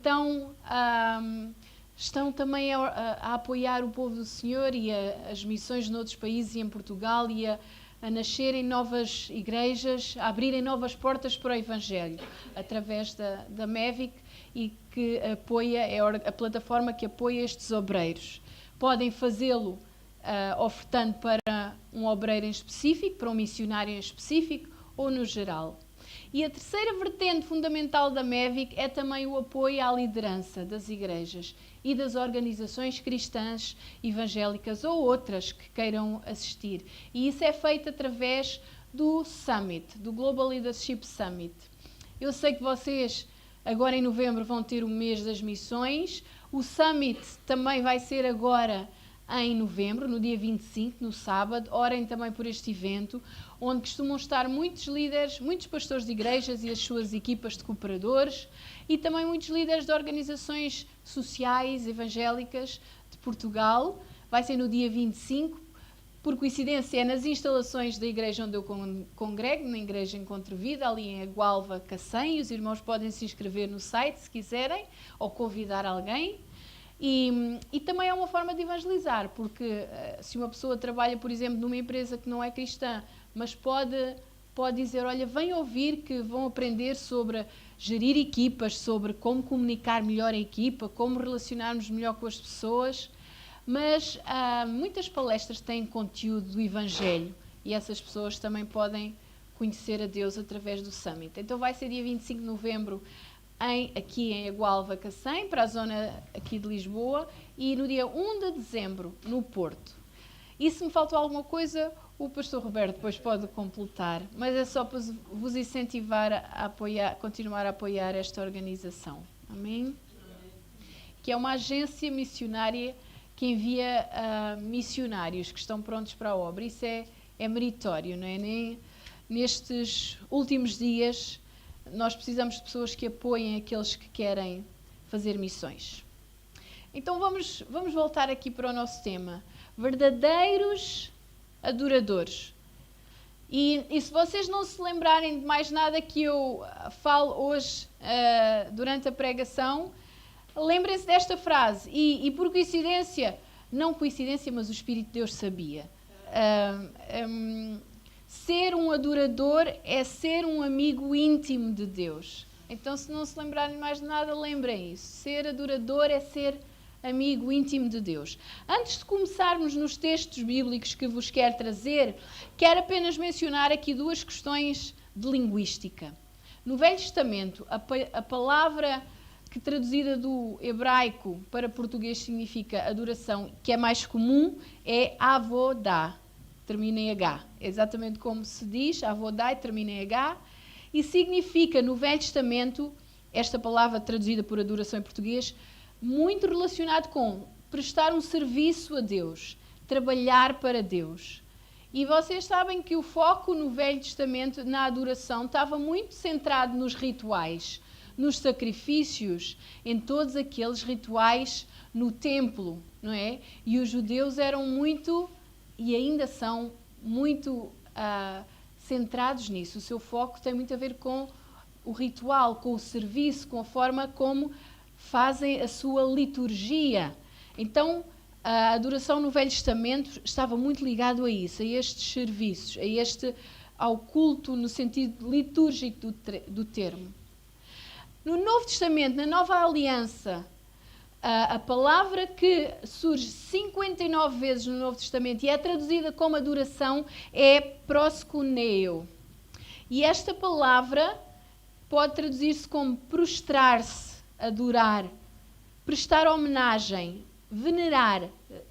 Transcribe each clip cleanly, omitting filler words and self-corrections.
Então, estão também a apoiar o povo do Senhor e as missões noutros países e em Portugal e a nascerem novas igrejas, a abrirem novas portas para o Evangelho, através da MEVIC e que apoia, é a plataforma que apoia estes obreiros. Podem fazê-lo ofertando para um obreiro em específico, para um missionário em específico ou no geral. E a terceira vertente fundamental da MEVIC é também o apoio à liderança das igrejas e das organizações cristãs evangélicas ou outras que queiram assistir. E isso é feito através do Summit, do Global Leadership Summit. Eu sei que vocês agora em novembro vão ter o mês das missões. O Summit também vai ser agora em novembro, no dia 25, no sábado. Orem também por este evento, onde costumam estar muitos líderes, muitos pastores de igrejas e as suas equipas de cooperadores e também muitos líderes de organizações sociais, evangélicas de Portugal. Vai ser no dia 25, por coincidência é nas instalações da igreja onde eu congrego, na Igreja Encontro Vida, ali em Agualva, Cacém. Os irmãos podem se inscrever no site se quiserem, ou convidar alguém. E também é uma forma de evangelizar, porque se uma pessoa trabalha, por exemplo, numa empresa que não é cristã, mas pode dizer, olha, vem ouvir que vão aprender sobre gerir equipas, sobre como comunicar melhor a equipa, como relacionarmos melhor com as pessoas, mas muitas palestras têm conteúdo do Evangelho e essas pessoas também podem conhecer a Deus através do Summit. Então vai ser dia 25 de novembro, aqui em Agualva, Cacém, para a zona aqui de Lisboa, e no dia 1 de dezembro, no Porto. E se me faltou alguma coisa, o pastor Roberto depois pode completar, mas é só para vos incentivar a apoiar, continuar a apoiar esta organização. Amém? Que é uma agência missionária que envia missionários que estão prontos para a obra. Isso é meritório, não é? Nem nestes últimos dias nós precisamos de pessoas que apoiem aqueles que querem fazer missões. Então vamos voltar aqui para o nosso tema. Verdadeiros adoradores. E se vocês não se lembrarem de mais nada que eu falo hoje durante a pregação, lembrem-se desta frase. E por coincidência, não coincidência, mas o Espírito de Deus sabia. Ser um adorador é ser um amigo íntimo de Deus. Então, se não se lembrarem mais de nada, lembrem isso. Ser adorador é ser amigo íntimo de Deus. Antes de começarmos nos textos bíblicos que vos quero trazer, quero apenas mencionar aqui duas questões de linguística. No Velho Testamento, a palavra que traduzida do hebraico para português significa adoração, que é mais comum, é avodah. Termina em H. É exatamente como se diz, avodah, termina em H. E significa, no Velho Testamento, esta palavra traduzida por adoração em português, muito relacionado com prestar um serviço a Deus, trabalhar para Deus. E vocês sabem que o foco no Velho Testamento, na adoração, estava muito centrado nos rituais, nos sacrifícios, em todos aqueles rituais no templo, não é? E os judeus eram muito, e ainda são, muito centrados nisso. O seu foco tem muito a ver com o ritual, com o serviço, com a forma como fazem a sua liturgia. Então, a adoração no Velho Testamento estava muito ligado a isso, a estes serviços, ao culto no sentido litúrgico do termo. No Novo Testamento, na Nova Aliança, a palavra que surge 59 vezes no Novo Testamento e é traduzida como adoração é proskuneo. E esta palavra pode traduzir-se como prostrar-se, adorar, prestar homenagem, venerar,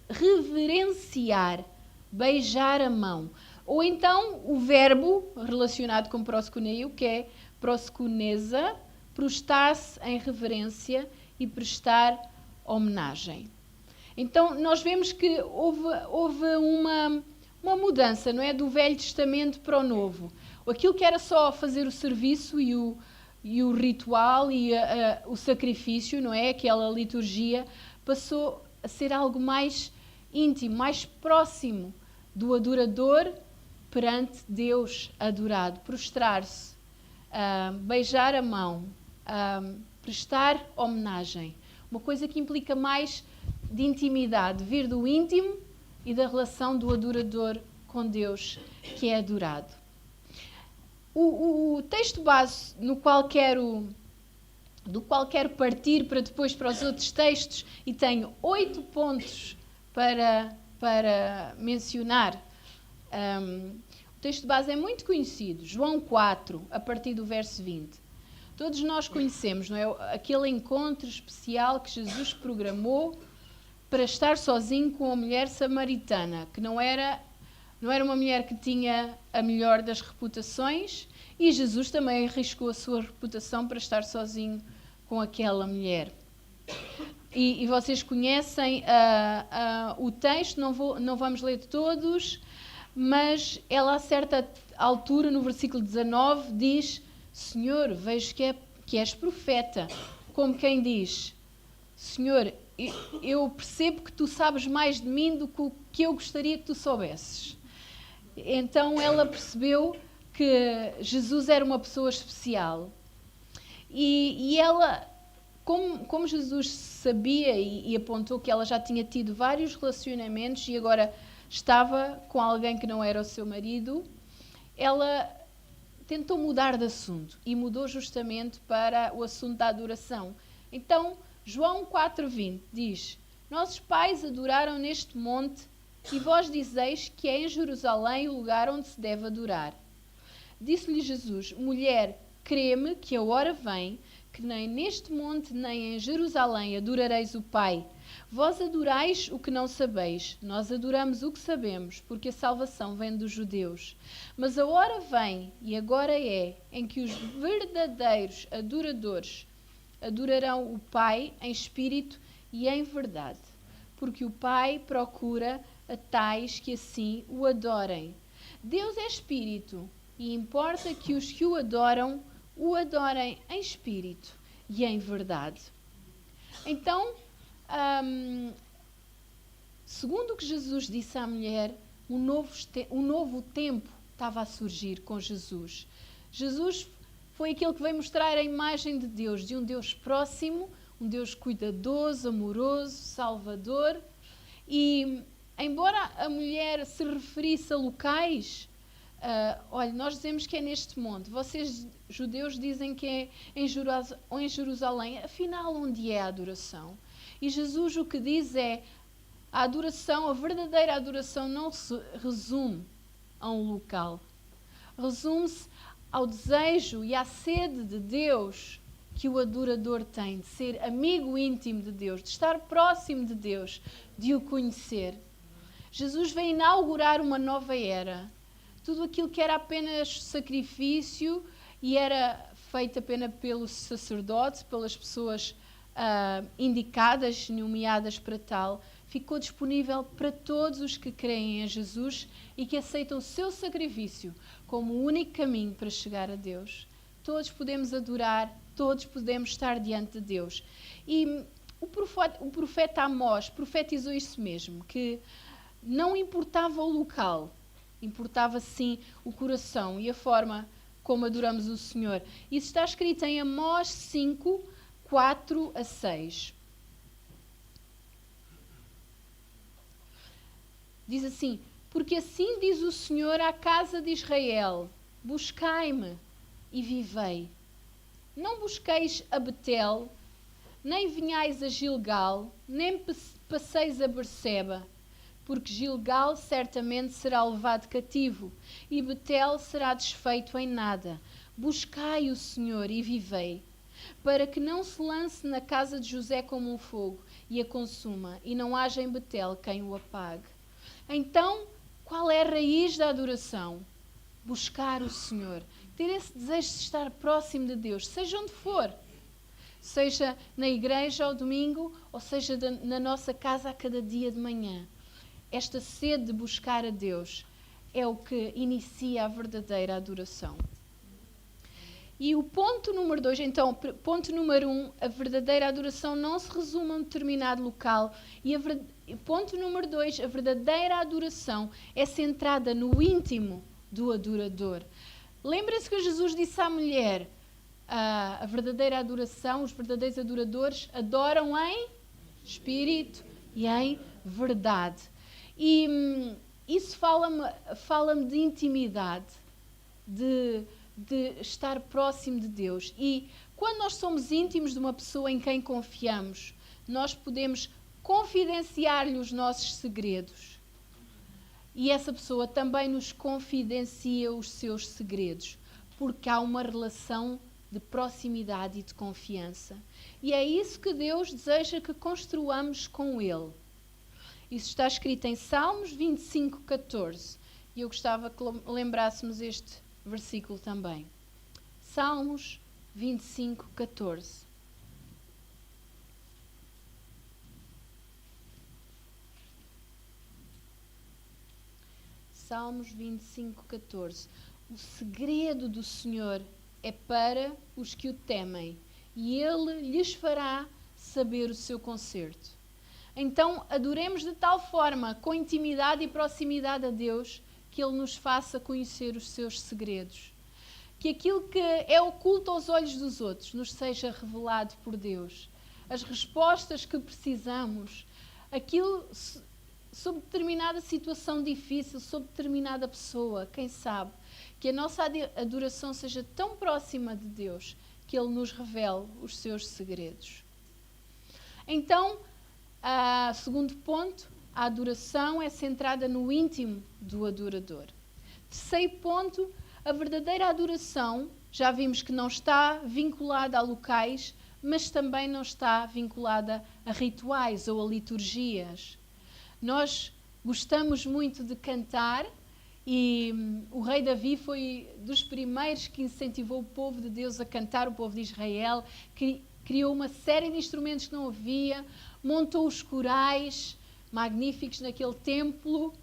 reverenciar, beijar a mão. Ou então o verbo relacionado com proskuneo, que é proskuneza, prostrar-se em reverência e prestar homenagem. Então nós vemos que houve uma mudança, não é, do Velho Testamento para o Novo. Aquilo que era só fazer o serviço e o ritual e o sacrifício, não é, aquela liturgia, passou a ser algo mais íntimo, mais próximo do adorador perante Deus adorado, prostrar-se, beijar a mão, prestar homenagem. Uma coisa que implica mais de intimidade, vir do íntimo e da relação do adorador com Deus, que é adorado. O texto base do qual quero partir para os outros textos, e tenho 8 pontos para mencionar. O texto base é muito conhecido, João 4, a partir do verso 20. Todos nós conhecemos, não é? Aquele encontro especial que Jesus programou para estar sozinho com a mulher samaritana, que não era uma mulher que tinha a melhor das reputações, e Jesus também arriscou a sua reputação para estar sozinho com aquela mulher. E vocês conhecem o texto, não vamos ler todos, mas ela a certa altura, no versículo 19, diz: Senhor, vejo que és profeta. Como quem diz: Senhor, eu percebo que tu sabes mais de mim do que eu gostaria que tu soubesses. Então ela percebeu que Jesus era uma pessoa especial. E ela, como Jesus sabia e apontou que ela já tinha tido vários relacionamentos e agora estava com alguém que não era o seu marido, ela tentou mudar de assunto e mudou justamente para o assunto da adoração. Então, João 4,20 diz: Nossos pais adoraram neste monte e vós dizeis que é em Jerusalém o lugar onde se deve adorar. Disse-lhe Jesus: Mulher, crê-me que a hora vem que nem neste monte nem em Jerusalém adorareis o Pai. Vós adorais o que não sabeis, nós adoramos o que sabemos, porque a salvação vem dos judeus. Mas a hora vem, e agora é, em que os verdadeiros adoradores adorarão o Pai em espírito e em verdade, porque o Pai procura a tais que assim o adorem. Deus é espírito, e importa que os que o adorem em espírito e em verdade. Então, segundo o que Jesus disse à mulher, um novo tempo estava a surgir com Jesus. Jesus foi aquele que veio mostrar a imagem de Deus, de um Deus próximo, um Deus cuidadoso, amoroso, salvador. E, embora a mulher se referisse a locais, olha, nós dizemos que é neste monte. Vocês, judeus, dizem que é em Jerusalém. Afinal, onde é a adoração? E Jesus o que diz é: a adoração, a verdadeira adoração, não se resume a um local. Resume-se ao desejo e à sede de Deus que o adorador tem, de ser amigo íntimo de Deus, de estar próximo de Deus, de o conhecer. Jesus veio inaugurar uma nova era. Tudo aquilo que era apenas sacrifício e era feito apenas pelo sacerdote, pelas pessoas indicadas, nomeadas para tal, ficou disponível para todos os que creem em Jesus e que aceitam o seu sacrifício como o único caminho para chegar a Deus. Todos podemos adorar, todos podemos estar diante de Deus. E o profeta Amós profetizou isso mesmo, que não importava o local, importava sim o coração e a forma como adoramos o Senhor. Isso está escrito em Amós 5, 4 a 6. Diz assim: Porque assim diz o Senhor à casa de Israel: Buscai-me e vivei. Não busqueis a Betel, nem venhais a Gilgal, nem passeis a Berseba, porque Gilgal certamente será levado cativo, e Betel será desfeito em nada. Buscai o Senhor e vivei, para que não se lance na casa de José como um fogo, e a consuma, e não haja em Betel quem o apague. Então, qual é a raiz da adoração? Buscar o Senhor. Ter esse desejo de estar próximo de Deus, seja onde for. Seja na igreja ao domingo, ou seja na nossa casa a cada dia de manhã. Esta sede de buscar a Deus é o que inicia a verdadeira adoração. E o ponto número 2, então, ponto número 1, a verdadeira adoração não se resume a um determinado local. E ponto número 2, a verdadeira adoração é centrada no íntimo do adorador. Lembra-se que Jesus disse à mulher: a verdadeira adoração, os verdadeiros adoradores adoram em espírito e em verdade. E isso fala-me de intimidade, de estar próximo de Deus. E quando nós somos íntimos de uma pessoa em quem confiamos, nós podemos confidenciar-lhe os nossos segredos. E essa pessoa também nos confidencia os seus segredos, porque há uma relação de proximidade e de confiança. E é isso que Deus deseja que construamos com Ele. Isso está escrito em Salmos 25, 14. E eu gostava que lembrássemos este versículo também. Salmos 25, 14. Salmos 25, 14. O segredo do Senhor é para os que o temem, e Ele lhes fará saber o seu conserto. Então, adoremos de tal forma, com intimidade e proximidade a Deus, que Ele nos faça conhecer os seus segredos. Que aquilo que é oculto aos olhos dos outros nos seja revelado por Deus. As respostas que precisamos, aquilo sobre determinada situação difícil, sobre determinada pessoa, quem sabe, que a nossa adoração seja tão próxima de Deus que Ele nos revele os seus segredos. Então, segundo ponto, a adoração é centrada no íntimo do adorador. Terceiro ponto, a verdadeira adoração, já vimos que não está vinculada a locais, mas também não está vinculada a rituais ou a liturgias. Nós gostamos muito de cantar e o rei Davi foi dos primeiros que incentivou o povo de Deus a cantar, o povo de Israel, que criou uma série de instrumentos que não havia, montou os corais magníficos naquele templo,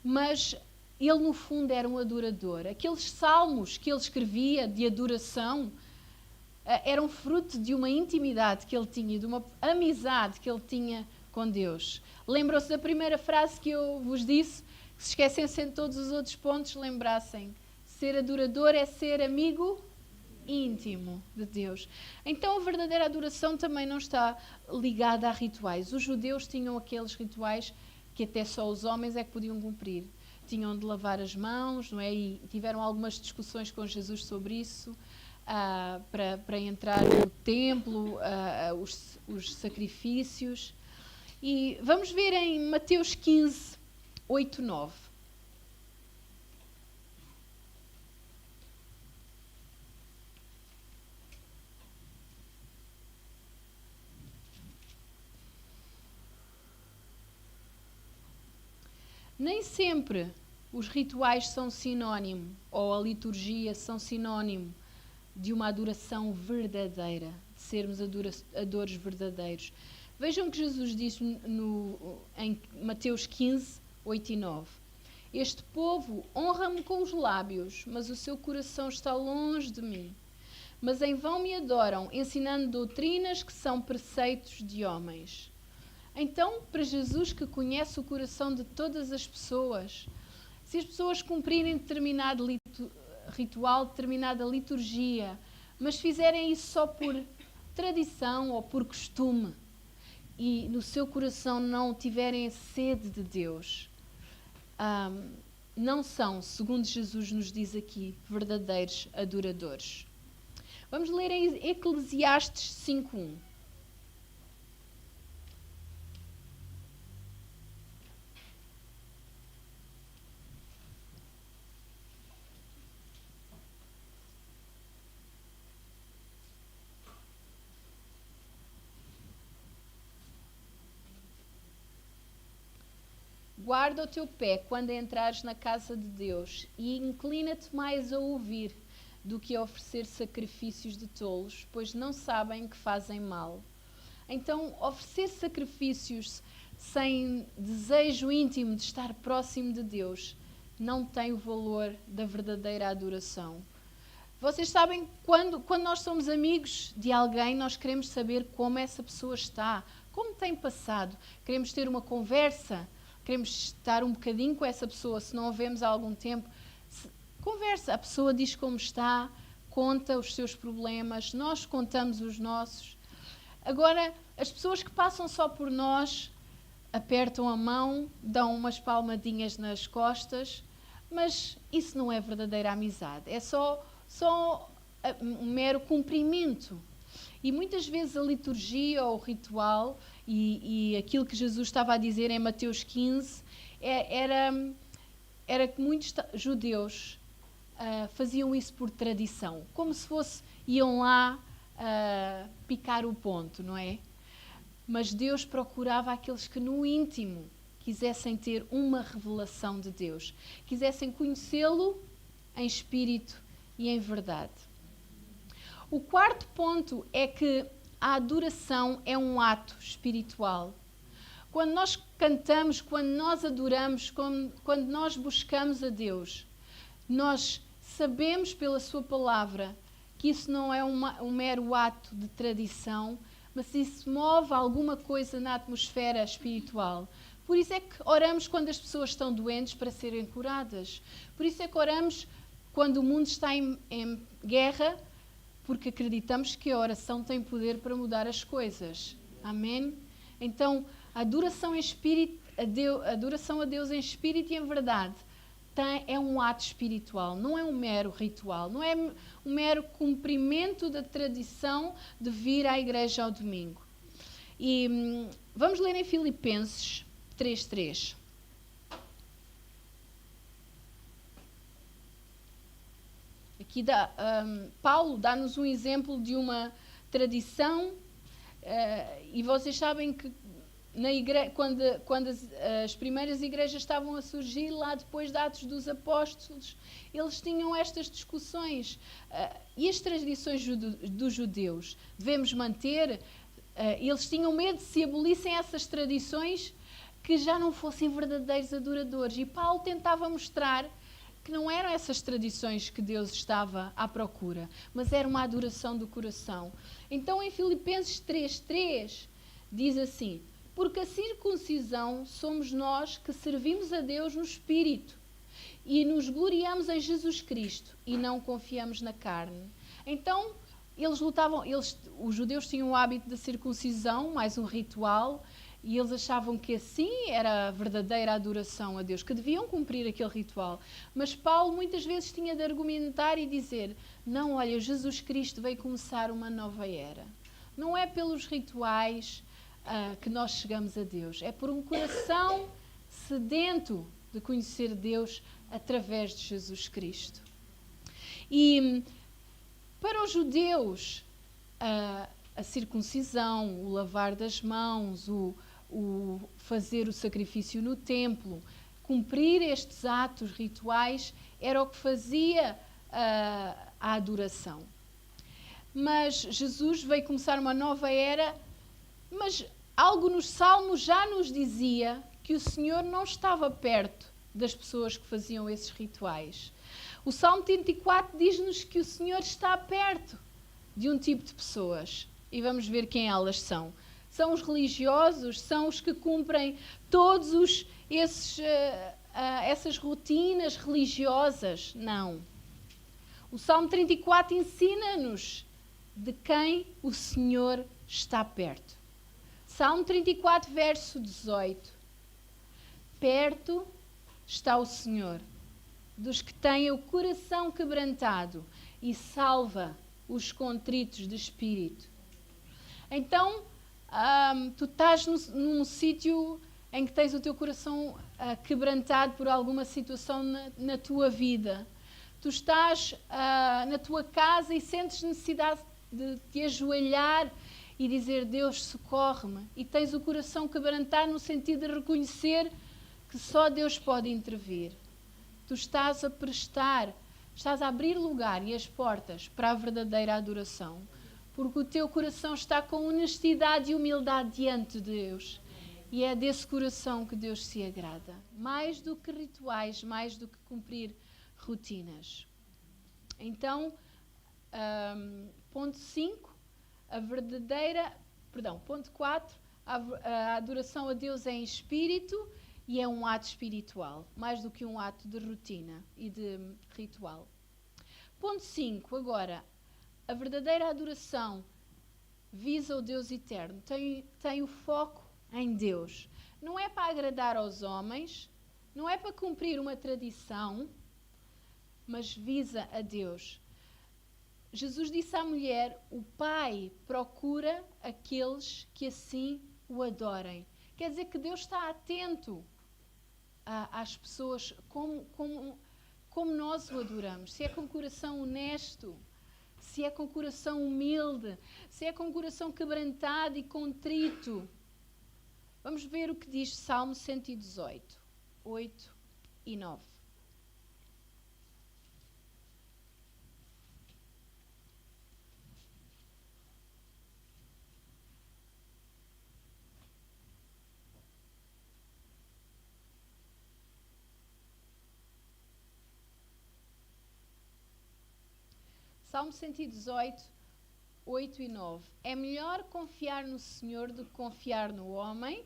mas ele no fundo era um adorador. Aqueles salmos que ele escrevia de adoração eram fruto de uma intimidade que ele tinha, de uma amizade que ele tinha com Deus. Lembram-se da primeira frase que eu vos disse? Que se esquecessem de todos os outros pontos, lembrassem. Ser adorador é ser amigo íntimo de Deus. Então a verdadeira adoração também não está ligada a rituais. Os judeus tinham aqueles rituais que até só os homens é que podiam cumprir. Tinham de lavar as mãos, não é? E tiveram algumas discussões com Jesus sobre isso, para entrar no templo, os sacrifícios. E vamos ver em Mateus 15, 8, 9. Nem sempre os rituais são sinónimo, ou a liturgia são sinónimo de uma adoração verdadeira, de sermos adoradores verdadeiros. Vejam o que Jesus disse em Mateus 15, 8 e 9. Este povo honra-me com os lábios, mas o seu coração está longe de mim. Mas em vão me adoram, ensinando doutrinas que são preceitos de homens. Então, para Jesus, que conhece o coração de todas as pessoas, se as pessoas cumprirem determinado ritual, determinada liturgia, mas fizerem isso só por tradição ou por costume, e no seu coração não tiverem sede de Deus, não são, segundo Jesus nos diz aqui, verdadeiros adoradores. Vamos ler em Eclesiastes 5:1. Guarda o teu pé quando entrares na casa de Deus e inclina-te mais a ouvir do que a oferecer sacrifícios de tolos, pois não sabem que fazem mal. Então, oferecer sacrifícios sem desejo íntimo de estar próximo de Deus não tem o valor da verdadeira adoração. Vocês sabem, quando nós somos amigos de alguém, nós queremos saber como essa pessoa está, como tem passado. Queremos ter uma conversa, queremos estar um bocadinho com essa pessoa, se não a vemos há algum tempo. Conversa, a pessoa diz como está, conta os seus problemas, nós contamos os nossos. Agora, as pessoas que passam só por nós apertam a mão, dão umas palmadinhas nas costas, mas isso não é verdadeira amizade, é só um mero cumprimento. E muitas vezes a liturgia ou o ritual e aquilo que Jesus estava a dizer em Mateus 15 era que muitos judeus faziam isso por tradição, como se iam lá picar o ponto, não é? Mas Deus procurava aqueles que no íntimo quisessem ter uma revelação de Deus, quisessem conhecê-lo em espírito e em verdade. O quarto ponto é que a adoração é um ato espiritual. Quando nós cantamos, quando nós adoramos, quando nós buscamos a Deus, nós sabemos pela sua palavra que isso não é um mero ato de tradição, mas isso move alguma coisa na atmosfera espiritual. Por isso é que oramos quando as pessoas estão doentes para serem curadas. Por isso é que oramos quando o mundo está em guerra, porque acreditamos que a oração tem poder para mudar as coisas. Amém? Então, a adoração a Deus em espírito e em verdade é um ato espiritual, não é um mero ritual, não é um mero cumprimento da tradição de vir à igreja ao domingo. E vamos ler em Filipenses 3:3. Aqui Paulo dá-nos um exemplo de uma tradição, e vocês sabem que quando as primeiras igrejas estavam a surgir, lá depois de Atos dos Apóstolos, eles tinham estas discussões. E as tradições dos judeus devemos manter? Eles tinham medo de se abolissem essas tradições que já não fossem verdadeiros adoradores. E Paulo tentava mostrar que não eram essas tradições que Deus estava à procura, mas era uma adoração do coração. Então, em Filipenses 3:3, diz assim: porque a circuncisão somos nós que servimos a Deus no Espírito e nos gloriamos em Jesus Cristo e não confiamos na carne. Então, os judeus tinham o hábito da circuncisão, mais um ritual, e eles achavam que assim era a verdadeira adoração a Deus, que deviam cumprir aquele ritual. Mas Paulo muitas vezes tinha de argumentar e dizer: não, olha, Jesus Cristo veio começar uma nova era. Não é pelos rituais que nós chegamos a Deus, é por um coração sedento de conhecer Deus através de Jesus Cristo. E para os judeus, a circuncisão, o lavar das mãos, o fazer o sacrifício no templo, cumprir estes atos rituais, era o que fazia a adoração. Mas Jesus veio começar uma nova era, mas algo nos Salmos já nos dizia que o Senhor não estava perto das pessoas que faziam esses rituais. O Salmo 34 diz-nos que o Senhor está perto de um tipo de pessoas. E vamos ver quem elas são. São os religiosos, são os que cumprem todos essas rotinas religiosas. Não. O Salmo 34 ensina-nos de quem o Senhor está perto. Salmo 34, verso 18. Perto está o Senhor dos que têm o coração quebrantado e salva os contritos de espírito. Então, tu estás num sítio em que tens o teu coração quebrantado por alguma situação na tua vida. Tu estás na tua casa e sentes necessidade de te ajoelhar e dizer: Deus, socorre-me. E tens o coração quebrantado no sentido de reconhecer que só Deus pode intervir. Tu estás estás a abrir lugar e as portas para a verdadeira adoração, porque o teu coração está com honestidade e humildade diante de Deus. E é desse coração que Deus se agrada. Mais do que rituais, mais do que cumprir rotinas. Então, ponto 5, ponto 4, a adoração a Deus é em espírito e é um ato espiritual, mais do que um ato de rotina e de ritual. Ponto 5, agora, a verdadeira adoração visa o Deus eterno, tem o foco em Deus. Não é para agradar aos homens, não é para cumprir uma tradição, mas visa a Deus. Jesus disse à mulher: o Pai procura aqueles que assim o adorem. Quer dizer que Deus está atento às pessoas como nós o adoramos. Se é com coração honesto, se é com coração humilde, se é com coração quebrantado e contrito. Vamos ver o que diz Salmo 118, 8 e 9. Salmo 118, 8 e 9. É melhor confiar no Senhor do que confiar no homem.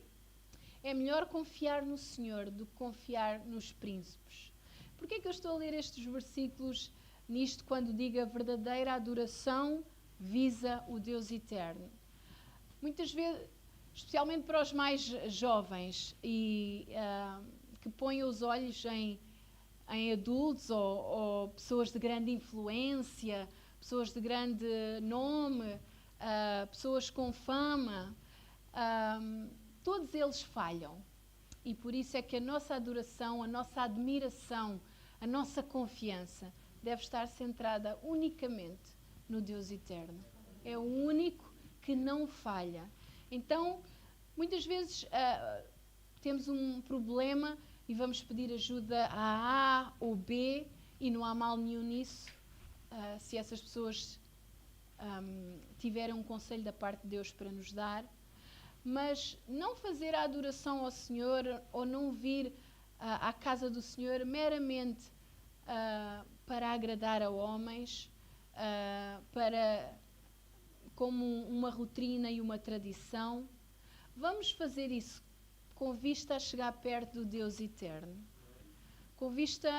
É melhor confiar no Senhor do que confiar nos príncipes. Porquê é que eu estou a ler estes versículos nisto quando digo a verdadeira adoração visa o Deus eterno? Muitas vezes, especialmente para os mais jovens e que põem os olhos em adultos ou pessoas de grande influência, pessoas de grande nome, pessoas com fama, todos eles falham. E por isso é que a nossa adoração, a nossa admiração, a nossa confiança deve estar centrada unicamente no Deus eterno. É o único que não falha. Então, muitas vezes temos um problema e vamos pedir ajuda a A ou B e não há mal nenhum nisso, se essas pessoas tiverem um conselho da parte de Deus para nos dar. Mas não fazer a adoração ao Senhor ou não vir à casa do Senhor meramente para agradar a homens, como uma rotina e uma tradição. Vamos fazer isso com vista a chegar perto do Deus eterno. Com vista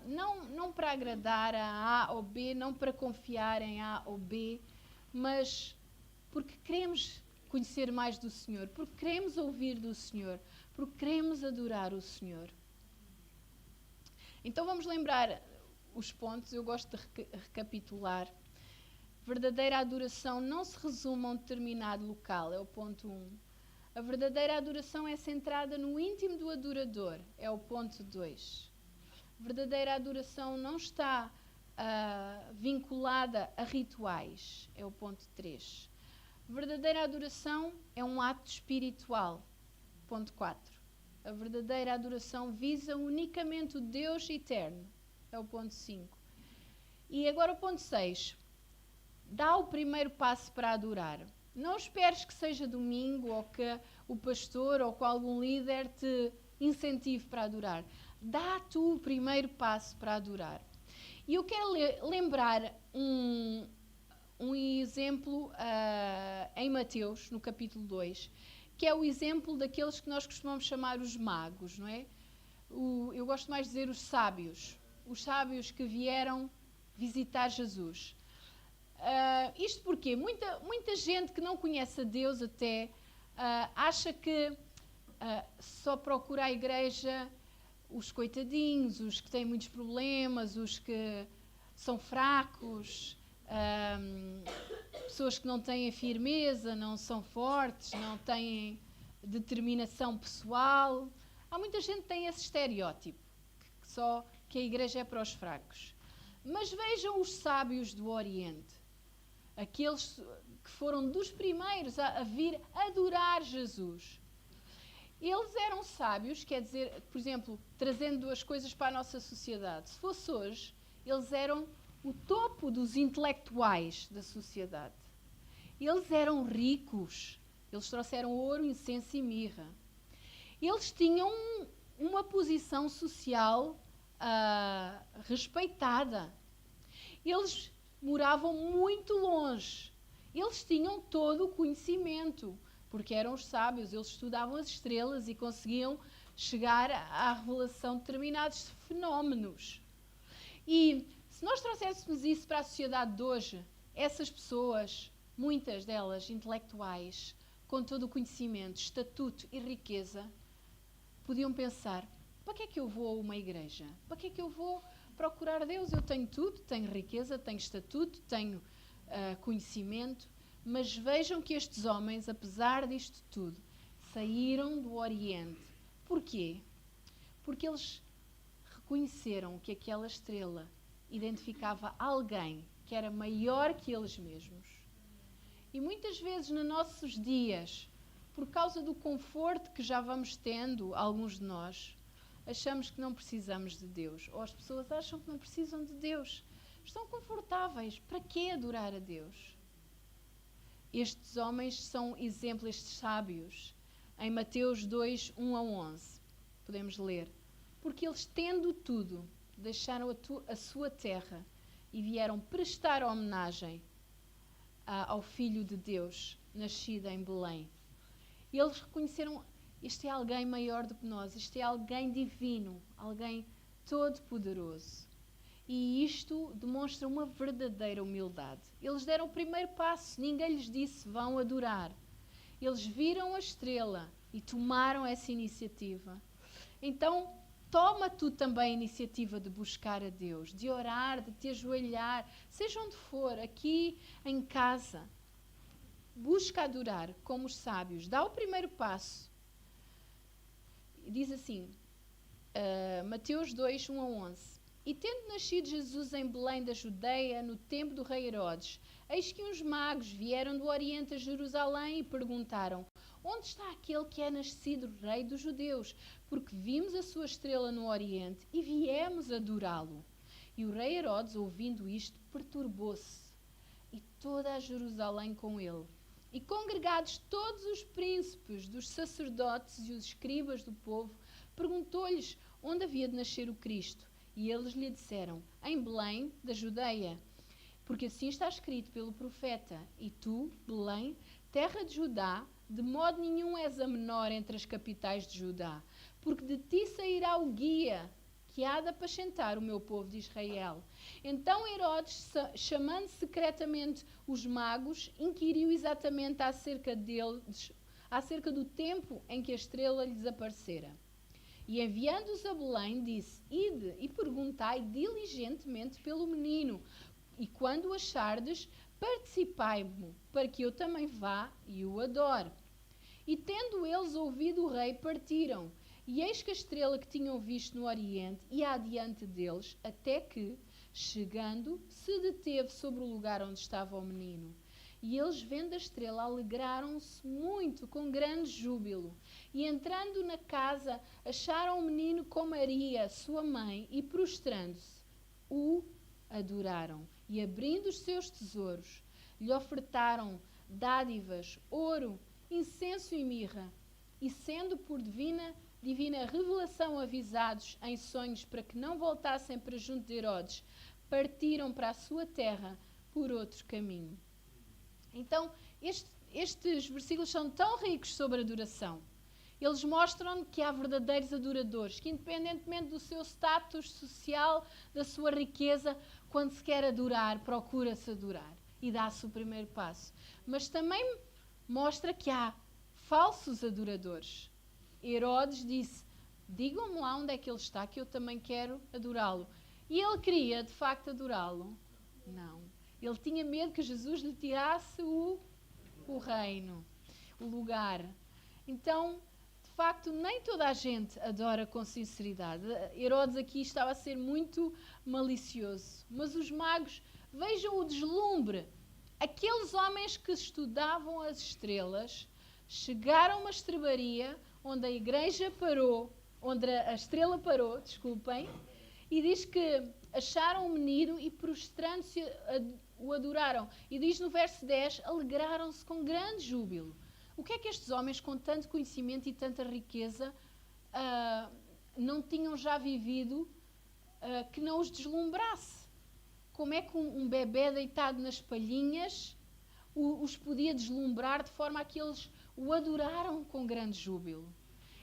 não para agradar a A ou B, não para confiar em A ou B, mas porque queremos conhecer mais do Senhor, porque queremos ouvir do Senhor, porque queremos adorar o Senhor. Então vamos lembrar os pontos, eu gosto de recapitular. Verdadeira adoração não se resume a um determinado local, é o ponto 1. A verdadeira adoração é centrada no íntimo do adorador, é o ponto 2. Verdadeira adoração não está vinculada a rituais, é o ponto 3. Verdadeira adoração é um ato espiritual, ponto 4. A verdadeira adoração visa unicamente o Deus eterno, é o ponto 5. E agora o ponto 6. Dá o primeiro passo para adorar. Não esperes que seja domingo ou que o pastor ou que algum líder te incentive para adorar. Dá tu o primeiro passo para adorar. E eu quero lembrar um exemplo em Mateus, no capítulo 2, que é o exemplo daqueles que nós costumamos chamar os magos, não é? Eu gosto mais de dizer os sábios que vieram visitar Jesus. Isto porque muita gente que não conhece a Deus até acha que só procura a igreja os coitadinhos, os que têm muitos problemas, os que são fracos, pessoas que não têm firmeza, não são fortes, não têm determinação pessoal. Há muita gente que tem esse estereótipo, que a igreja é para os fracos. Mas vejam os sábios do Oriente, aqueles que foram dos primeiros a vir adorar Jesus. Eles eram sábios, quer dizer, por exemplo, trazendo duas coisas para a nossa sociedade. Se fosse hoje, eles eram o topo dos intelectuais da sociedade. Eles eram ricos, eles trouxeram ouro, incenso e mirra. Eles tinham uma posição social respeitada. Eles moravam muito longe. Eles tinham todo o conhecimento, porque eram os sábios, eles estudavam as estrelas e conseguiam chegar à revelação de determinados fenómenos. E se nós trouxéssemos isso para a sociedade de hoje, essas pessoas, muitas delas intelectuais, com todo o conhecimento, estatuto e riqueza, podiam pensar: para que é que eu vou a uma igreja? Para que é que eu vou procurar Deus? Eu tenho tudo, tenho riqueza, tenho estatuto, tenho conhecimento. Mas vejam que estes homens, apesar disto tudo, saíram do Oriente. Porquê? Porque eles reconheceram que aquela estrela identificava alguém que era maior que eles mesmos. E muitas vezes nos nossos dias, por causa do conforto que já vamos tendo, alguns de nós, achamos que não precisamos de Deus. Ou as pessoas acham que não precisam de Deus. Estão confortáveis. Para que adorar a Deus? Estes homens são exemplos, estes sábios. Em Mateus 2, 1 a 11, podemos ler: porque eles, tendo tudo, deixaram a sua terra e vieram prestar homenagem ao Filho de Deus, nascido em Belém. E eles reconheceram: este é alguém maior do que nós, este é alguém divino, alguém todo-poderoso. E isto demonstra uma verdadeira humildade. Eles deram o primeiro passo, ninguém lhes disse: vão adorar. Eles viram a estrela e tomaram essa iniciativa. Então, toma tu também a iniciativa de buscar a Deus, de orar, de te ajoelhar, seja onde for, aqui em casa. Busca adorar como os sábios. Dá o primeiro passo. Diz assim, Mateus 2, 1 a 11. E tendo nascido Jesus em Belém da Judeia, no tempo do rei Herodes, eis que uns magos vieram do Oriente a Jerusalém e perguntaram: onde está aquele que é nascido rei dos judeus? Porque vimos a sua estrela no Oriente e viemos adorá-lo. E o rei Herodes, ouvindo isto, perturbou-se, e toda a Jerusalém com ele. E congregados todos os príncipes dos sacerdotes e os escribas do povo, perguntou-lhes onde havia de nascer o Cristo. E eles lhe disseram: em Belém da Judeia, porque assim está escrito pelo profeta: e tu, Belém, terra de Judá, de modo nenhum és a menor entre as capitais de Judá, porque de ti sairá o guia que há de apacentar o meu povo de Israel. Então Herodes, chamando secretamente os magos, inquiriu exatamente acerca deles, acerca do tempo em que a estrela lhes aparecera. E enviando-os a Belém, disse: ide e perguntai diligentemente pelo menino, e quando o achardes, participai-me, para que eu também vá e o adore. E tendo eles ouvido o rei, partiram. E eis que a estrela que tinham visto no Oriente ia adiante deles, até que, chegando, se deteve sobre o lugar onde estava o menino. E eles, vendo a estrela, alegraram-se muito, com grande júbilo. E entrando na casa, acharam o menino com Maria, sua mãe, e prostrando-se, o adoraram. E abrindo os seus tesouros, lhe ofertaram dádivas, ouro, incenso e mirra. E sendo por divina revelação avisados em sonhos para que não voltassem para junto de Herodes, partiram para a sua terra por outro caminho. Então, estes versículos são tão ricos sobre adoração. Eles mostram que há verdadeiros adoradores, que independentemente do seu status social, da sua riqueza, quando se quer adorar, procura-se adorar e dá-se o primeiro passo. Mas também mostra que há falsos adoradores. Herodes disse: digam-me lá onde é que ele está, que eu também quero adorá-lo. E ele queria, de facto, adorá-lo? Não. Ele tinha medo que Jesus lhe tirasse o reino, o lugar. Então, de facto, nem toda a gente adora com sinceridade. Herodes aqui estava a ser muito malicioso. Mas os magos, vejam o deslumbre. Aqueles homens que estudavam as estrelas chegaram a uma estrebaria onde a igreja parou, onde a estrela parou, desculpem, e diz que acharam o menino e prostrando-se o adoraram. E diz no verso 10, alegraram-se com grande júbilo. O que é que estes homens, com tanto conhecimento e tanta riqueza, não tinham já vivido que não os deslumbrasse? Como é que um bebê deitado nas palhinhas os podia deslumbrar de forma a que eles o adoraram com grande júbilo?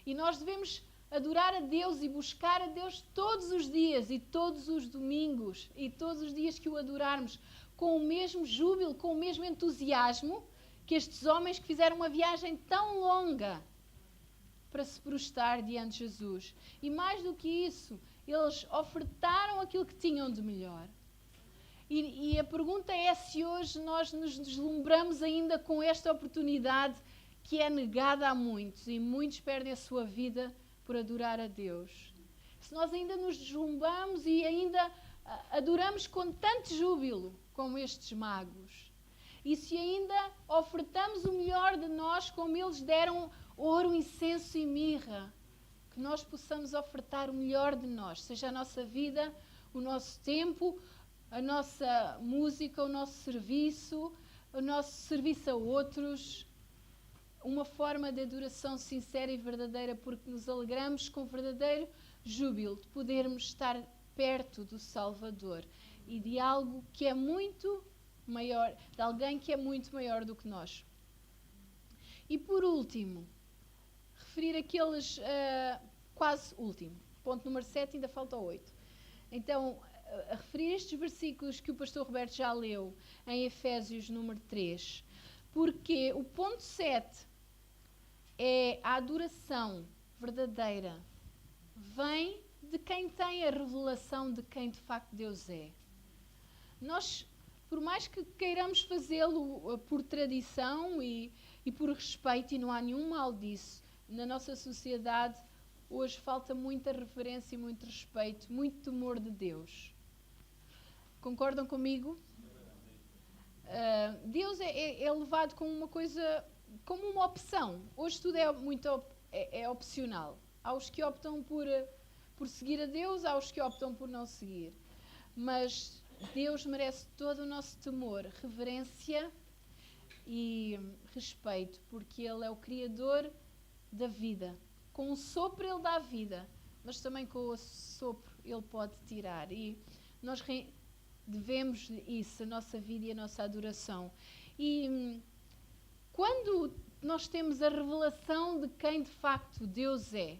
E nós devemos adorar a Deus e buscar a Deus todos os dias e todos os domingos e todos os dias que o adorarmos com o mesmo júbilo, com o mesmo entusiasmo que estes homens que fizeram uma viagem tão longa para se prostrar diante de Jesus. E mais do que isso, eles ofertaram aquilo que tinham de melhor. E a pergunta é se hoje nós nos deslumbramos ainda com esta oportunidade que é negada a muitos, e muitos perdem a sua vida por adorar a Deus. Se nós ainda nos deslumbramos e ainda adoramos com tanto júbilo como estes magos, e se ainda ofertamos o melhor de nós como eles deram ouro, incenso e mirra, que nós possamos ofertar o melhor de nós, seja a nossa vida, o nosso tempo, a nossa música, o nosso serviço a outros, uma forma de adoração sincera e verdadeira, porque nos alegramos com verdadeiro júbilo de podermos estar perto do Salvador e de algo que é muito maior, de alguém que é muito maior do que nós. E por último, referir aqueles, quase último, ponto número 7, ainda falta 8. Então, a referir estes versículos que o pastor Roberto já leu em Efésios número 3, porque o ponto 7 é a adoração verdadeira, vem de quem tem a revelação de quem de facto Deus é. Nós, por mais que queiramos fazê-lo por tradição e por respeito, e não há nenhum mal disso, na nossa sociedade hoje falta muita reverência e muito respeito, muito temor de Deus. Concordam comigo? Deus é levado como uma coisa, como uma opção. Hoje tudo é muito opcional. Há os que optam por seguir a Deus, há os que optam por não seguir. Mas Deus merece todo o nosso temor, reverência e respeito, porque Ele é o Criador da vida. Com o sopro Ele dá vida, mas também com o sopro Ele pode tirar. E nós devemos isso, a nossa vida e a nossa adoração. E quando nós temos a revelação de quem de facto Deus é,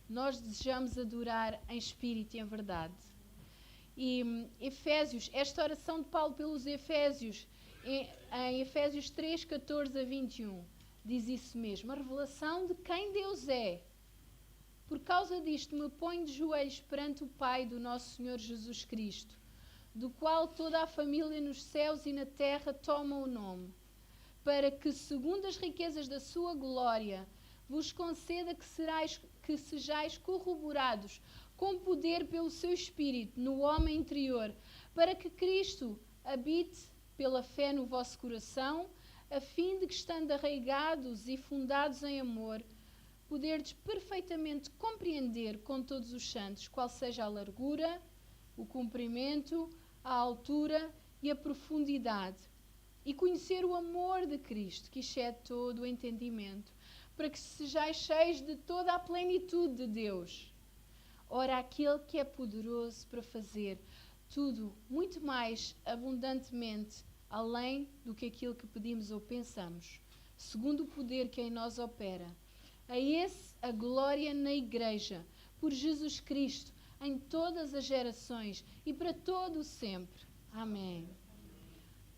nós desejamos adorar em espírito e em verdade. E Efésios, esta oração de Paulo pelos Efésios, em Efésios 3, 14 a 21, diz isso mesmo, a revelação de quem Deus é. Por causa disto me ponho de joelhos perante o Pai do nosso Senhor Jesus Cristo, do qual toda a família nos céus e na terra toma o nome, para que, segundo as riquezas da sua glória, vos conceda que sejais corroborados com poder pelo seu Espírito no homem interior, para que Cristo habite pela fé no vosso coração, a fim de que, estando arraigados e fundados em amor, poderdes perfeitamente compreender com todos os santos qual seja a largura, o comprimento, a altura e a profundidade, e conhecer o amor de Cristo, que excede todo o entendimento, para que sejais cheios de toda a plenitude de Deus. Ora, aquele que é poderoso para fazer tudo muito mais abundantemente, além do que aquilo que pedimos ou pensamos, segundo o poder que em nós opera. A esse a glória na Igreja, por Jesus Cristo, em todas as gerações e para todo o sempre. Amém.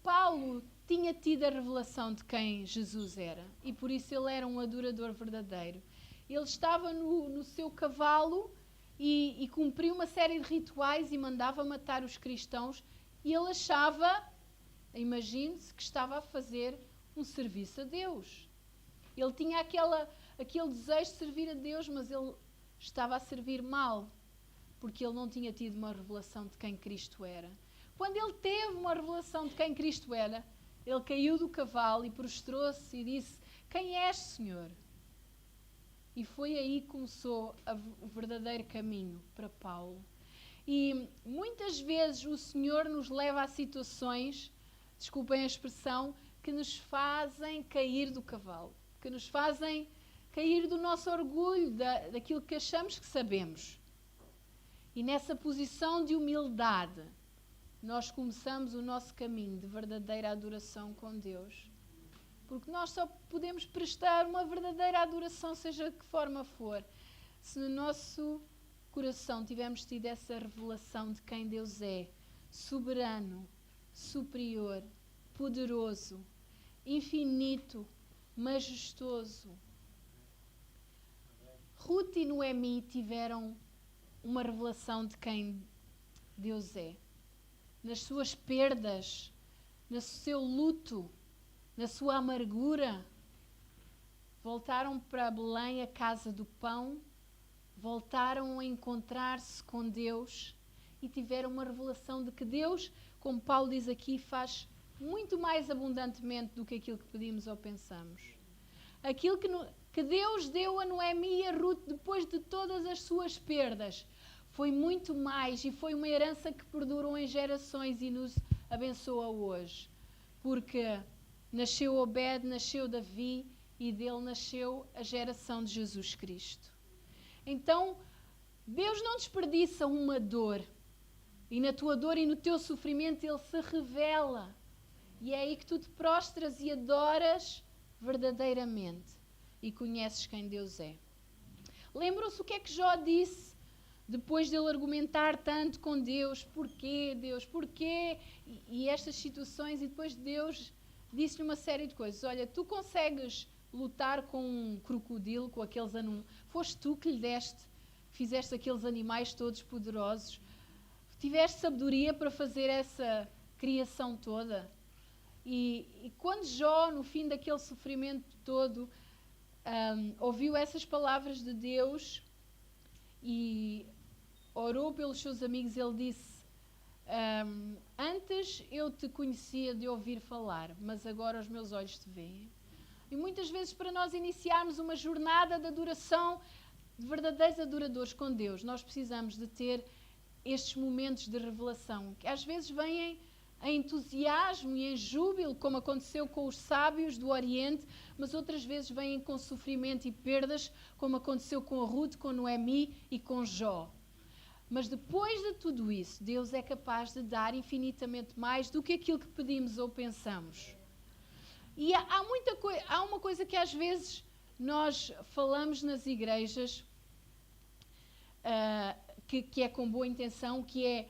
Paulo tinha tido a revelação de quem Jesus era e por isso ele era um adorador verdadeiro. Ele estava no seu cavalo e cumpriu uma série de rituais e mandava matar os cristãos e ele achava, imagine-se, que estava a fazer um serviço a Deus. Ele tinha aquele desejo de servir a Deus, mas ele estava a servir mal, porque ele não tinha tido uma revelação de quem Cristo era. Quando ele teve uma revelação de quem Cristo era, ele caiu do cavalo e prostrou-se e disse: "Quem és, Senhor?" E foi aí que começou o verdadeiro caminho para Paulo. E muitas vezes o Senhor nos leva a situações, desculpem a expressão, que nos fazem cair do cavalo, que nos fazem cair do nosso orgulho, daquilo que achamos que sabemos. E nessa posição de humildade, nós começamos o nosso caminho de verdadeira adoração com Deus. Porque nós só podemos prestar uma verdadeira adoração, seja de que forma for, se no nosso coração tivermos tido essa revelação de quem Deus é, soberano, superior, poderoso, infinito, majestoso. Ruth e Noemi tiveram uma revelação de quem Deus é. Nas suas perdas, no seu luto, na sua amargura, voltaram para Belém, a casa do pão, voltaram a encontrar-se com Deus e tiveram uma revelação de que Deus, como Paulo diz aqui, faz muito mais abundantemente do que aquilo que pedimos ou pensamos. Aquilo que Deus deu a Noemi e a Ruth depois de todas as suas perdas foi muito mais e foi uma herança que perdurou em gerações e nos abençoa hoje. Porque nasceu Obed, nasceu Davi e dele nasceu a geração de Jesus Cristo. Então, Deus não desperdiça uma dor. E na tua dor e no teu sofrimento Ele se revela. E é aí que tu te prostras e adoras verdadeiramente. E conheces quem Deus é. Lembram-se o que é que Jó disse depois dele argumentar tanto com Deus? Porquê, Deus? Porquê? E estas situações. E depois Deus disse-lhe uma série de coisas. Olha, tu consegues lutar com um crocodilo, com aqueles animais. Foste tu que lhe deste, fizeste aqueles animais todos poderosos. Tiveste sabedoria para fazer essa criação toda. E quando Jó, no fim daquele sofrimento todo, ouviu essas palavras de Deus e orou pelos seus amigos, ele disse: antes eu te conhecia de ouvir falar, mas agora os meus olhos te veem. E muitas vezes, para nós iniciarmos uma jornada de adoração, de verdadeiros adoradores com Deus, nós precisamos de ter estes momentos de revelação, que às vezes vêm em entusiasmo e em júbilo, como aconteceu com os sábios do Oriente, mas outras vezes vêm com sofrimento e perdas, como aconteceu com a Ruth, com Noemi e com Jó. Mas depois de tudo isso, Deus é capaz de dar infinitamente mais do que aquilo que pedimos ou pensamos. E há uma coisa que às vezes nós falamos nas igrejas, que é com boa intenção, que é: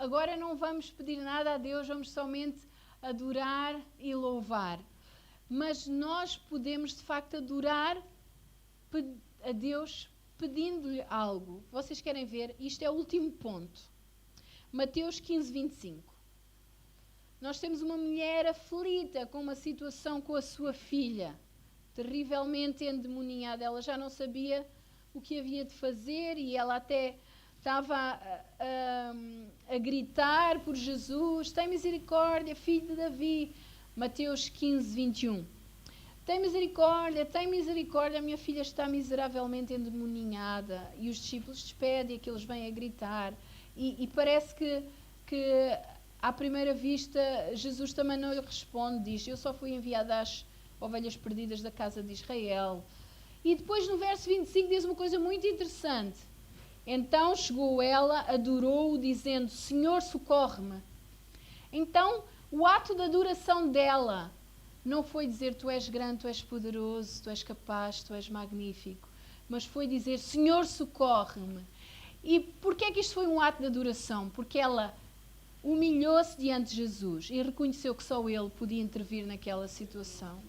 agora não vamos pedir nada a Deus, vamos somente adorar e louvar. Mas nós podemos de facto adorar a Deus pedindo-lhe algo. Vocês querem ver? Isto é o último ponto. Mateus 15, 25. Nós temos uma mulher aflita com uma situação com a sua filha, terrivelmente endemoniada. Ela já não sabia o que havia de fazer e ela até estava a gritar por Jesus: tem misericórdia, filho de Davi. Mateus 15, 21. Tem misericórdia, a minha filha está miseravelmente endemoniada. E os discípulos despedem, que eles vêm a gritar. E parece que à primeira vista Jesus também não lhe responde, diz: eu só fui enviada às ovelhas perdidas da casa de Israel. E depois no verso 25 diz uma coisa muito interessante. Então chegou ela, adorou-o, dizendo: Senhor, socorre-me. Então o ato da adoração dela não foi dizer: tu és grande, tu és poderoso, tu és capaz, tu és magnífico, mas foi dizer: Senhor, socorre-me. E porquê é que isto foi um ato de adoração? Porque ela humilhou-se diante de Jesus e reconheceu que só Ele podia intervir naquela situação.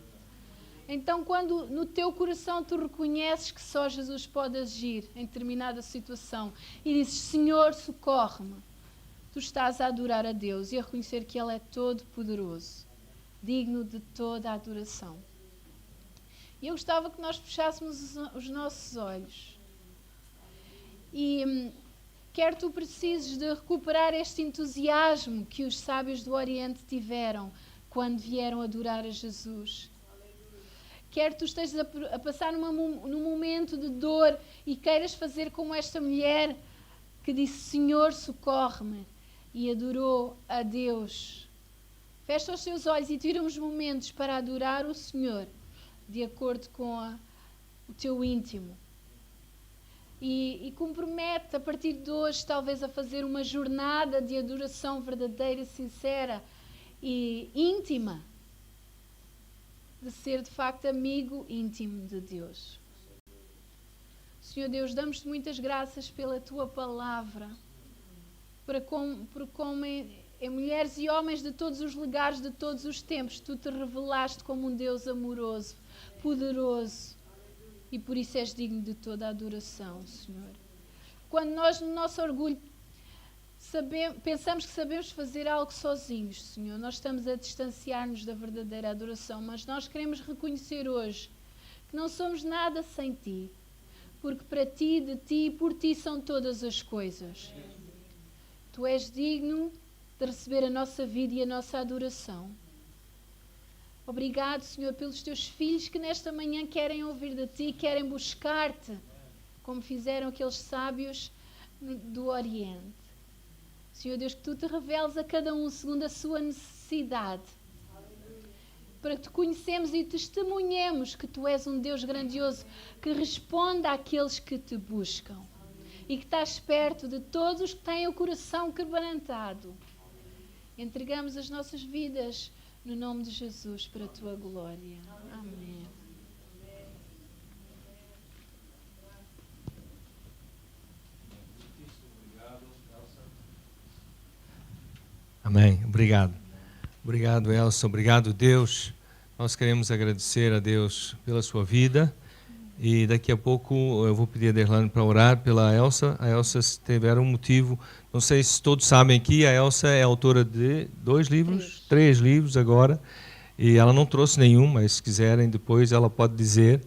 Então, quando no teu coração tu reconheces que só Jesus pode agir em determinada situação e dizes: Senhor, socorre-me, tu estás a adorar a Deus e a reconhecer que Ele é todo poderoso, digno de toda a adoração. E eu gostava que nós fechássemos os nossos olhos. E quer tu precises de recuperar este entusiasmo que os sábios do Oriente tiveram quando vieram adorar a Jesus. Quer tu estejas a passar num momento de dor e queiras fazer como esta mulher que disse: Senhor, socorre-me, e adorou a Deus. Fecha os teus olhos e tira uns momentos para adorar o Senhor de acordo com o teu íntimo. E compromete a partir de hoje talvez a fazer uma jornada de adoração verdadeira, sincera e íntima, de ser de facto amigo íntimo de Deus. Senhor Deus, damos-te muitas graças pela tua palavra, por como em mulheres e homens de todos os lugares, de todos os tempos, tu te revelaste como um Deus amoroso, poderoso, e por isso és digno de toda a adoração, Senhor. Quando nós, no nosso orgulho, pensamos que sabemos fazer algo sozinhos, Senhor, nós estamos a distanciar-nos da verdadeira adoração, mas nós queremos reconhecer hoje que não somos nada sem Ti, porque para Ti, de Ti e por Ti são todas as coisas. Tu és digno de receber a nossa vida e a nossa adoração. Obrigado, Senhor, pelos Teus filhos que nesta manhã querem ouvir de Ti, querem buscar-Te, como fizeram aqueles sábios do Oriente. Senhor Deus, que Tu te reveles a cada um segundo a sua necessidade, para que Te conhecemos e testemunhemos que Tu és um Deus grandioso, que responde àqueles que Te buscam e que estás perto de todos os que têm o coração quebrantado. Entregamos as nossas vidas no nome de Jesus para a Tua glória. Amém. Amém. Obrigado. Obrigado, Elsa. Obrigado, Deus. Nós queremos agradecer a Deus pela sua vida. E daqui a pouco eu vou pedir a Derlane para orar pela Elsa. A Elsa tiver um motivo. Não sei se todos sabem aqui, a Elsa é autora de 2 livros, 3 livros agora. E ela não trouxe nenhum, mas se quiserem depois ela pode dizer.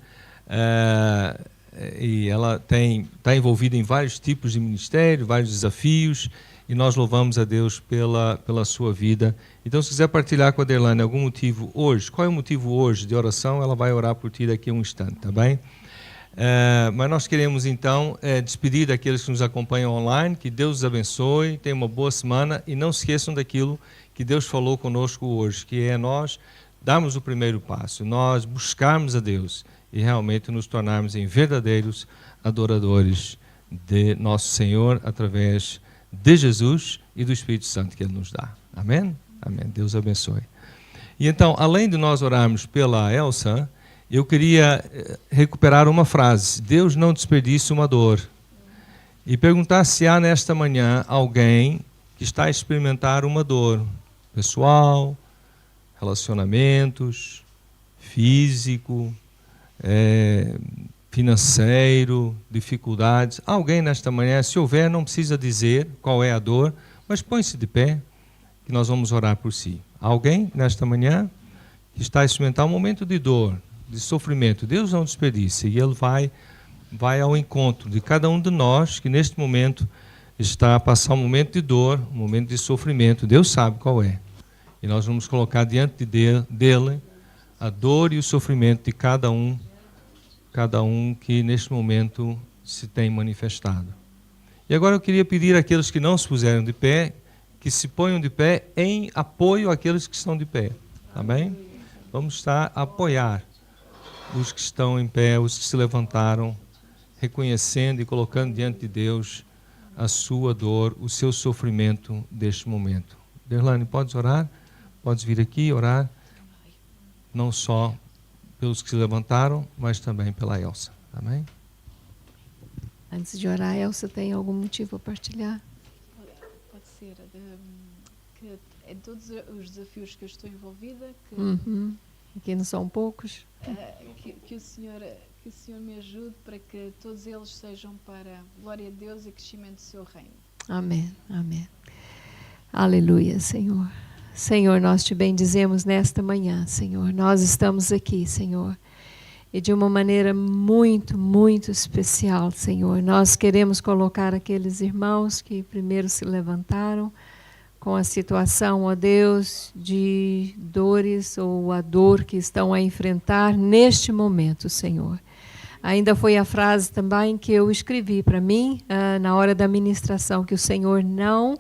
E ela está envolvida em vários tipos de ministério, vários desafios. E nós louvamos a Deus pela sua vida. Então, se quiser partilhar com a Derlane algum motivo hoje, qual é o motivo hoje de oração, ela vai orar por ti daqui a um instante, tá bem? Mas nós queremos, então, despedir daqueles que nos acompanham online, que Deus os abençoe, tenham uma boa semana e não se esqueçam daquilo que Deus falou conosco hoje, que é nós darmos o primeiro passo, nós buscarmos a Deus e realmente nos tornarmos em verdadeiros adoradores de nosso Senhor através de Jesus e do Espírito Santo que Ele nos dá. Amém? Amém. Deus abençoe. E então, além de nós orarmos pela Elsa, eu queria recuperar uma frase. Deus não desperdiça uma dor. E perguntar se há nesta manhã alguém que está a experimentar uma dor pessoal, relacionamentos, físico, financeiro, dificuldades. Alguém nesta manhã, se houver, não precisa dizer qual é a dor, mas põe-se de pé, que nós vamos orar por si. Alguém nesta manhã que está a experimentar um momento de dor, de sofrimento, Deus não desperdiça e Ele vai ao encontro de cada um de nós que neste momento está a passar um momento de dor, um momento de sofrimento. Deus sabe qual é. E nós vamos colocar diante dele a dor e o sofrimento de cada um que neste momento se tem manifestado. E agora eu queria pedir àqueles que não se puseram de pé, que se ponham de pé em apoio àqueles que estão de pé. Tá bem? Vamos estar a apoiar os que estão em pé, os que se levantaram, reconhecendo e colocando diante de Deus a sua dor, o seu sofrimento deste momento. Derlane, podes orar? Podes vir aqui orar, não só pelos que se levantaram, mas também pela Elsa. Amém? Antes de orar, Elsa, tem algum motivo a partilhar? Pode ser. Que é todos os desafios que eu estou envolvida, Que não são poucos. que o Senhor me ajude para que todos eles sejam para a glória de Deus e crescimento do seu reino. Amém, amém. Aleluia, Senhor. Senhor, nós te bendizemos nesta manhã, Senhor. Nós estamos aqui, Senhor. E de uma maneira muito, muito especial, Senhor. Nós queremos colocar aqueles irmãos que primeiro se levantaram com a situação, ó Deus, de dores ou a dor que estão a enfrentar neste momento, Senhor. Ainda foi a frase também que eu escrevi para mim na hora da ministração, que o Senhor não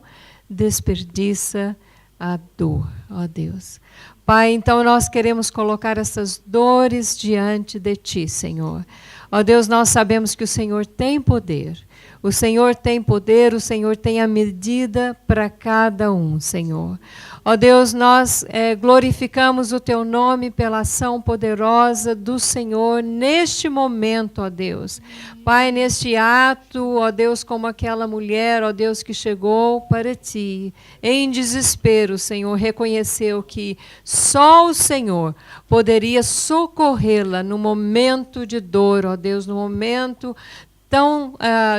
desperdiça a dor, ó Deus. Pai, então nós queremos colocar essas dores diante de Ti, Senhor. Ó Deus, nós sabemos que o Senhor tem poder. O Senhor tem poder, o Senhor tem a medida para cada um, Senhor. Ó Deus, nós glorificamos o Teu nome pela ação poderosa do Senhor neste momento, ó Deus. Pai, neste ato, ó Deus, como aquela mulher, ó Deus, que chegou para Ti, em desespero, Senhor, reconheceu que só o Senhor poderia socorrê-la no momento de dor, ó Deus, no momento tão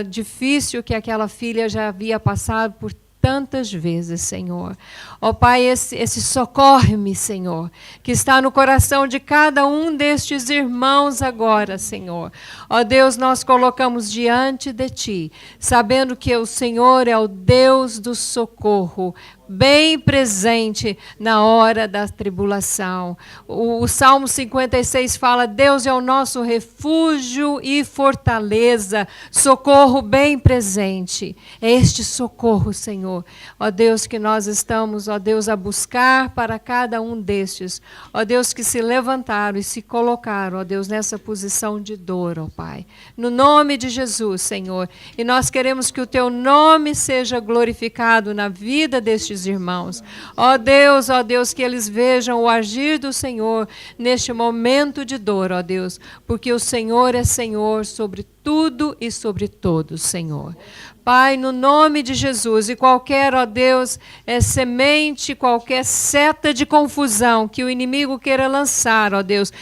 difícil que aquela filha já havia passado por tantas vezes, Senhor. Ó Pai, esse socorre-me, Senhor, que está no coração de cada um destes irmãos agora, Senhor. Ó Deus, nós colocamos diante de Ti, sabendo que o Senhor é o Deus do socorro, bem presente na hora da tribulação. O Salmo 56 fala: Deus é o nosso refúgio e fortaleza, socorro bem presente. É este socorro, Senhor, ó Deus, que nós estamos, ó Deus, a buscar para cada um destes, ó Deus, que se levantaram e se colocaram, ó Deus, nessa posição de dor, ó Pai. No nome de Jesus, Senhor. E nós queremos que o Teu nome seja glorificado na vida destes irmãos. Ó Deus, que eles vejam o agir do Senhor neste momento de dor, ó Deus, porque o Senhor é Senhor sobre tudo e sobre todos, Senhor. Pai, no nome de Jesus, e qualquer, ó Deus, semente, qualquer seta de confusão que o inimigo queira lançar, ó Deus,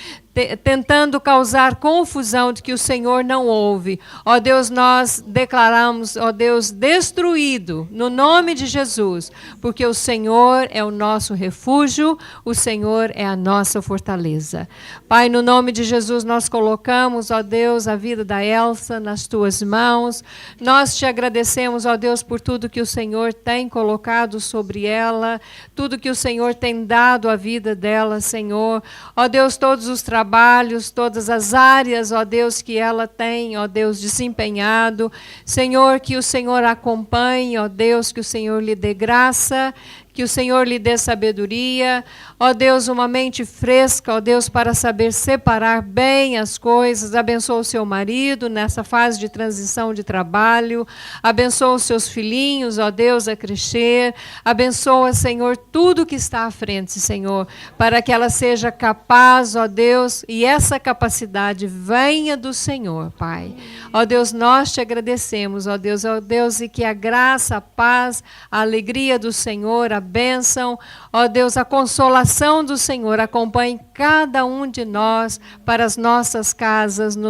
tentando causar confusão de que o Senhor não ouve. Ó Deus, nós declaramos, ó Deus, destruído no nome de Jesus, porque o Senhor é o nosso refúgio, o Senhor é a nossa fortaleza. Pai, no nome de Jesus, nós colocamos, ó Deus, a vida da Elsa nas Tuas mãos. Nós Te agradecemos, ó Deus, por tudo que o Senhor tem colocado sobre ela, tudo que o Senhor tem dado à vida dela, Senhor. Ó Deus, todos os trabalhos, todas as áreas, ó Deus, que ela tem, ó Deus, desempenhado. Senhor, que o Senhor acompanhe, ó Deus, que o Senhor lhe dê graça, que o Senhor lhe dê sabedoria, ó Deus, uma mente fresca, ó Deus, para saber separar bem as coisas. Abençoa o seu marido nessa fase de transição de trabalho, abençoa os seus filhinhos, ó Deus, a crescer, abençoa, Senhor, tudo que está à frente, Senhor, para que ela seja capaz, ó Deus, e essa capacidade venha do Senhor, Pai. Ó Deus, nós Te agradecemos, ó Deus, e que a graça, a paz, a alegria do Senhor, a bênção, ó Deus, a consolação do Senhor acompanhe cada um de nós para as nossas casas, no